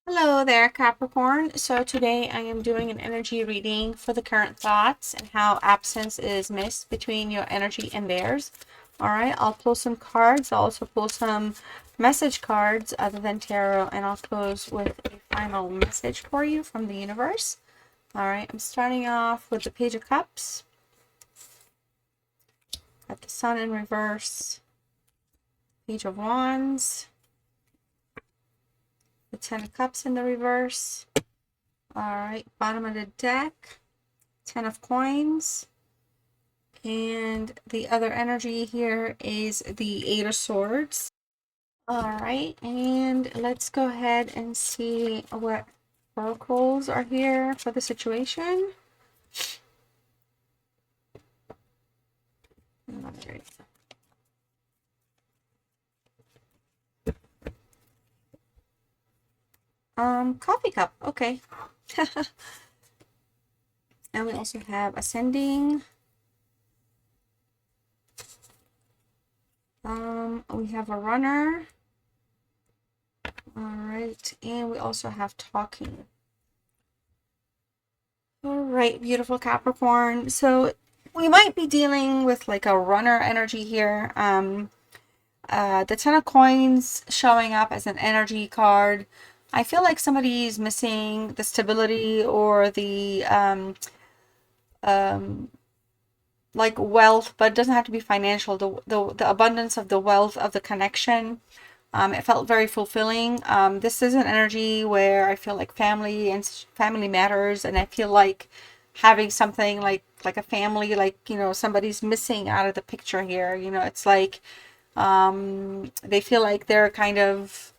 Hello there, Capricorn. So today I am doing an energy reading for the current thoughts and how absence is missed between your energy and theirs. All right, I'll pull some cards. I'll also pull some message cards other than tarot, and I'll close with a final message for you from the universe. All right, I'm starting off with the Page of Cups. Got the Sun in reverse, Page of Wands, the Ten of Cups in the reverse. All right, bottom of the deck, Ten of Coins, and the other energy here is the Eight of Swords. All right, and let's go ahead and see what oracles are here for the situation. All right. Coffee cup, okay. And we also have ascending. We have a runner. All right, and we also have talking. All right, beautiful Capricorn. So we might be dealing with like a runner energy here. The Ten of Coins showing up as an energy card. I feel like somebody's missing the stability or the like wealth, but it doesn't have to be financial. The abundance of the wealth of the connection. It felt very fulfilling. This is an energy where I feel like family and family matters, and I feel like having something like a family, like somebody's missing out of the picture here. It's like they feel like they're kind of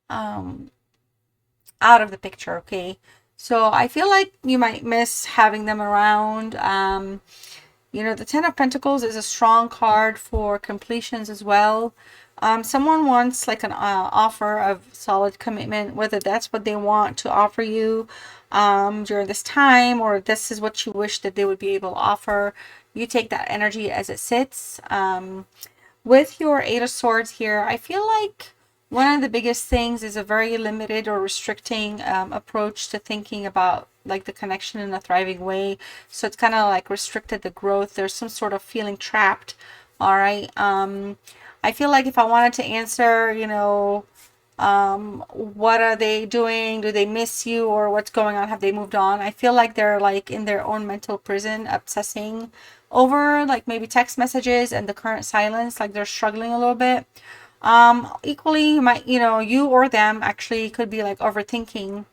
out of the picture. Okay, so I feel like you might miss having them around. The Ten of Pentacles is a strong card for completions as well. Someone wants like an offer of solid commitment, whether that's what they want to offer you during this time, or this is what you wish that they would be able to offer. You take that energy as it sits. With your Eight of Swords here, I feel like one of the biggest things is a very limited or restricting approach to thinking about like the connection in a thriving way. So it's kind of like restricted the growth. There's some sort of feeling trapped. All right. I feel like if I wanted to answer, what are they doing? Do they miss you, or what's going on? Have they moved on? I feel like they're like in their own mental prison, obsessing over like maybe text messages and the current silence. Like they're struggling a little bit. Equally, you might, you or them actually could be like overthinking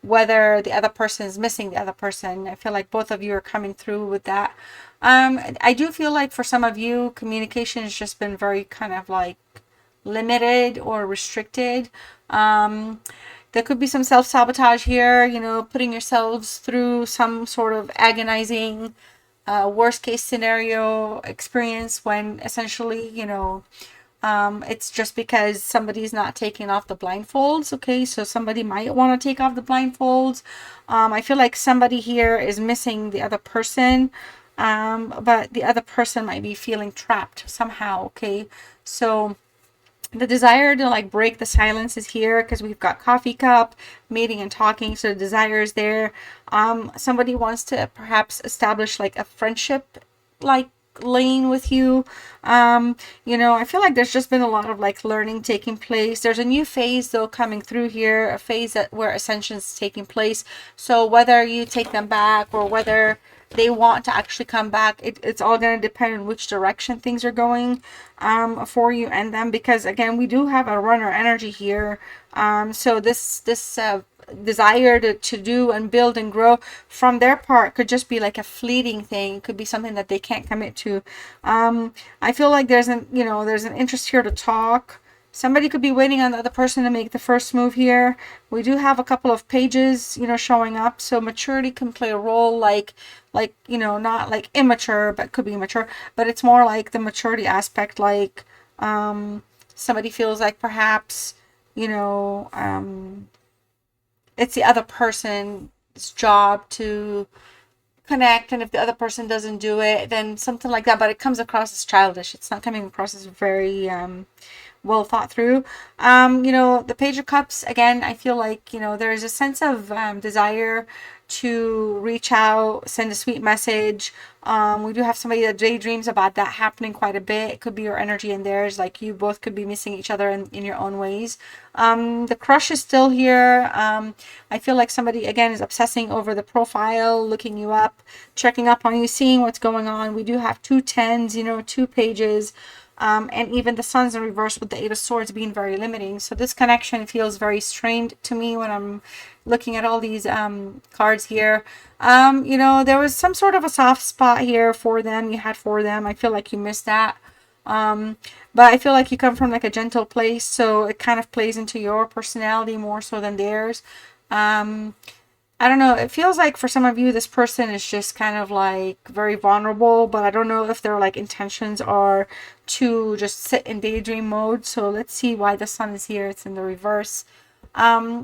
whether the other person is missing the other person. I feel like both of you are coming through with that. I do feel like for some of you, communication has just been very kind of like limited or restricted. There could be some self-sabotage here, putting yourselves through some sort of agonizing worst case scenario experience when essentially, it's just because somebody's not taking off the blindfolds. Okay, so somebody might want to take off the blindfolds. I feel like somebody here is missing the other person, but the other person might be feeling trapped somehow. Okay, so the desire to like break the silence is here because we've got coffee cup, meeting and talking. So the desire is there. Somebody wants to perhaps establish like a friendship like lane with you. I feel like there's just been a lot of like learning taking place. There's a new phase though coming through here, a phase where ascension is taking place. So whether you take them back or whether they want to actually come back, it's all going to depend on which direction things are going for you and them, because again we do have a runner energy here. So this desire to do and build and grow from their part could just be like a fleeting thing. It could be something that they can't commit to. I feel like there's an interest here to talk. Somebody could be waiting on the other person to make the first move here. We do have a couple of pages, showing up. So maturity can play a role, like, not like immature, but could be mature. But it's more like the maturity aspect, like somebody feels like perhaps, it's the other person's job to connect, and if the other person doesn't do it, then something like that. But it comes across as childish. It's not coming across as very well thought through. You know, the Page of Cups, again, I feel like, you know, there's a sense of desire to reach out, send a sweet message. We do have somebody that daydreams about that happening quite a bit. It could be your energy and theirs, like you both could be missing each other in your own ways. The crush is still here. I feel like somebody, again, is obsessing over the profile, looking you up, checking up on you, seeing what's going on. We do have 2 10s, you know, 2 pages. And even the Sun's in reverse with the Eight of Swords being very limiting. So this connection feels very strained to me when I'm looking at all these cards here. You know, there was some sort of a soft spot here for them. You had for them. I feel like you missed that. But I feel like you come from like a gentle place, so it kind of plays into your personality more so than theirs. I don't know. It feels like for some of you, this person is just kind of like very vulnerable, but I don't know if their like intentions are to just sit in daydream mode. So let's see why the Sun is here. It's in the reverse.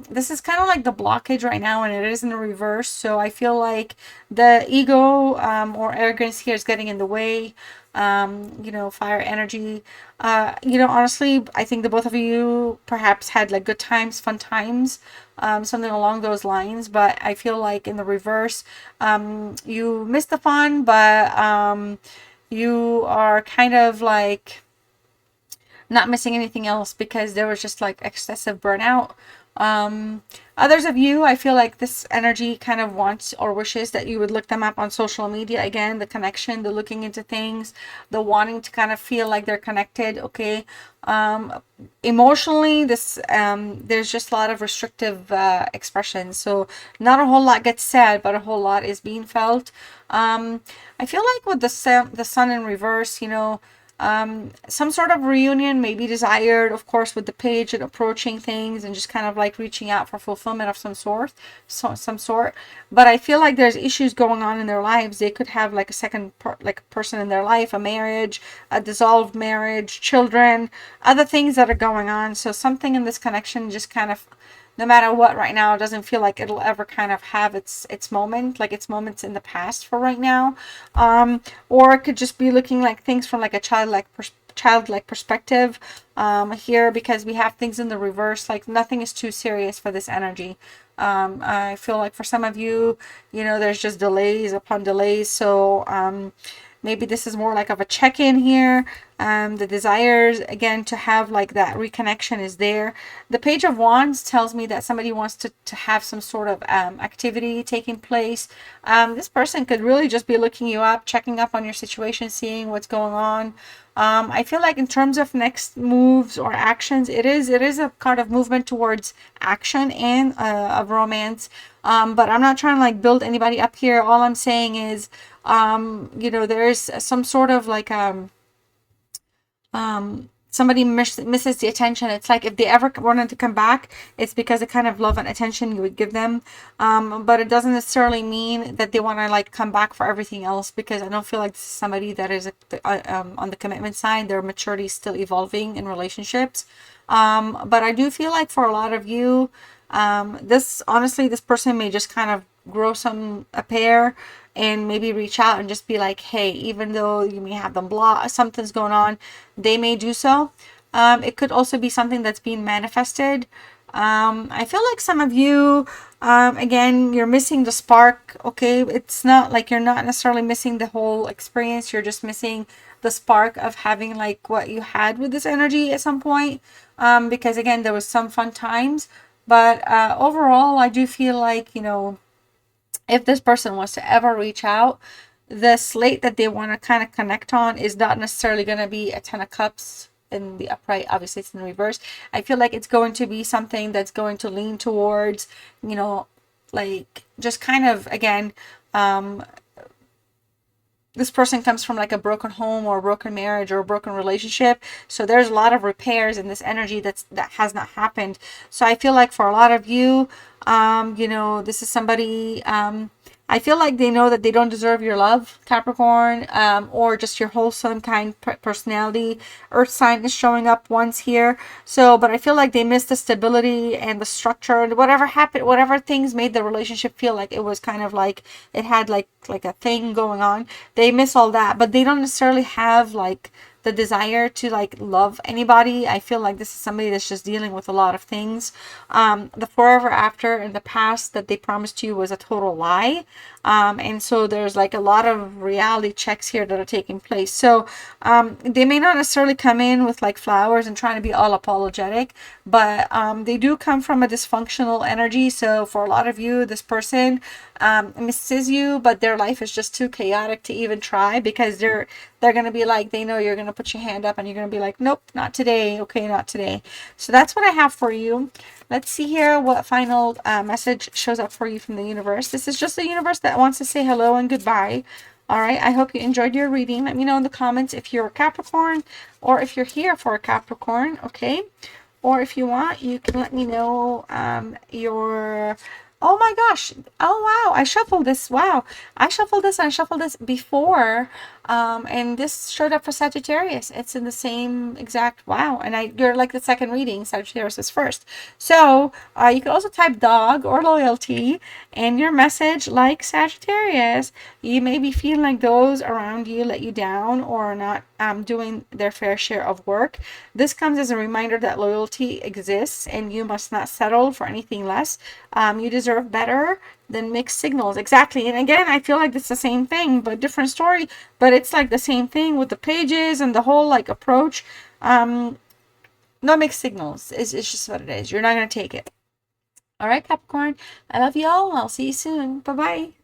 This is kind of like the blockage right now, and it is in the reverse. So I feel like the ego or arrogance here is getting in the way. You know, fire energy. You know, honestly, I think the both of you perhaps had like good times, fun times, something along those lines. But I feel like in the reverse, you missed the fun, but you are kind of like not missing anything else because there was just like excessive burnout. Others of you, I feel like this energy kind of wants or wishes that you would look them up on social media. Again, the connection, the looking into things, the wanting to kind of feel like they're connected. Okay. Emotionally, this there's just a lot of restrictive expressions, so not a whole lot gets said, but a whole lot is being felt. I feel like with the Sun in reverse, you know, some sort of reunion may be desired, of course, with the Page and approaching things and just kind of like reaching out for fulfillment of some sort. But I feel like there's issues going on in their lives. They could have like a second person in their life, a marriage, a dissolved marriage, children, other things that are going on. So something in this connection just kind of, no matter what right now, it doesn't feel like it'll ever kind of have its moment, like its moments in the past for right now. Or it could just be looking like things from like a childlike perspective here, because we have things in the reverse, like nothing is too serious for this energy. I feel like for some of you, you know, there's just delays upon delays. So maybe this is more like of a check-in here. The desires, again, to have like that reconnection is there. The Page of Wands tells me that somebody wants to have some sort of activity taking place. This person could really just be looking you up, checking up on your situation, seeing what's going on. I feel like in terms of next moves or actions, it is a kind of movement towards action and of romance. But I'm not trying to like build anybody up here. All I'm saying is, you know, there's some sort of like somebody misses the attention. It's like if they ever wanted to come back, it's because of kind of love and attention you would give them. But it doesn't necessarily mean that they want to like come back for everything else, because I don't feel like this is somebody that is on the commitment side. Their maturity is still evolving in relationships. But I do feel like for a lot of you, this person may just kind of grow a pair and maybe reach out and just be like, hey, even though you may have them blocked, something's going on, they may do so. It could also be something that's being manifested. I feel like some of you, again, you're missing the spark. Okay, it's not like you're not necessarily missing the whole experience. You're just missing the spark of having like what you had with this energy at some point. Because again, there was some fun times, but overall, I do feel like, you know, if this person wants to ever reach out, the slate that they want to kind of connect on is not necessarily going to be a 10 of cups in the upright. Obviously it's in the reverse. I feel like it's going to be something that's going to lean towards, you know, like just kind of, again, this person comes from like a broken home or a broken marriage or a broken relationship. So there's a lot of repairs in this energy that has not happened. So I feel like for a lot of you, you know, this is somebody, I feel like they know that they don't deserve your love, Capricorn, or just your wholesome kind personality. Earth sign is showing up once here. So, but I feel like they missed the stability and the structure and whatever happened, whatever things made the relationship feel like it was kind of like it had like a thing going on. They miss all that, but they don't necessarily have like the desire to like love anybody. I feel like this is somebody that's just dealing with a lot of things. The forever after in the past that they promised you was a total lie. And so there's like a lot of reality checks here that are taking place. So they may not necessarily come in with like flowers and trying to be all apologetic, but they do come from a dysfunctional energy. So for a lot of you, this person misses you, but their life is just too chaotic to even try, because they're going to be like, they know you're going to put your hand up and you're going to be like, nope, not today. Okay, not today. So that's what I have for you. Let's see here what final message shows up for you from the universe. This is just the universe that wants to say hello and goodbye. All right, I hope you enjoyed your reading. Let me know in the comments if you're a Capricorn or if you're here for a Capricorn, okay? Or if you want, you can let me know your... Oh my gosh. Oh, wow. I shuffled this. Wow. I shuffled this and I shuffled this before. And this showed up for Sagittarius. It's in the same exact... Wow. And you're like the second reading. Sagittarius is first. So you could also type dog or loyalty in your message like Sagittarius. You may be feeling like those around you let you down or not doing their fair share of work. This comes as a reminder that loyalty exists and you must not settle for anything less. You deserve better than mixed signals. Exactly. And again, I feel like it's the same thing, but different story, but it's like the same thing with the pages and the whole like approach. No mixed signals. It's just what it is. You're not going to take it. All right, Capricorn. I love you all. I'll see you soon. Bye-bye.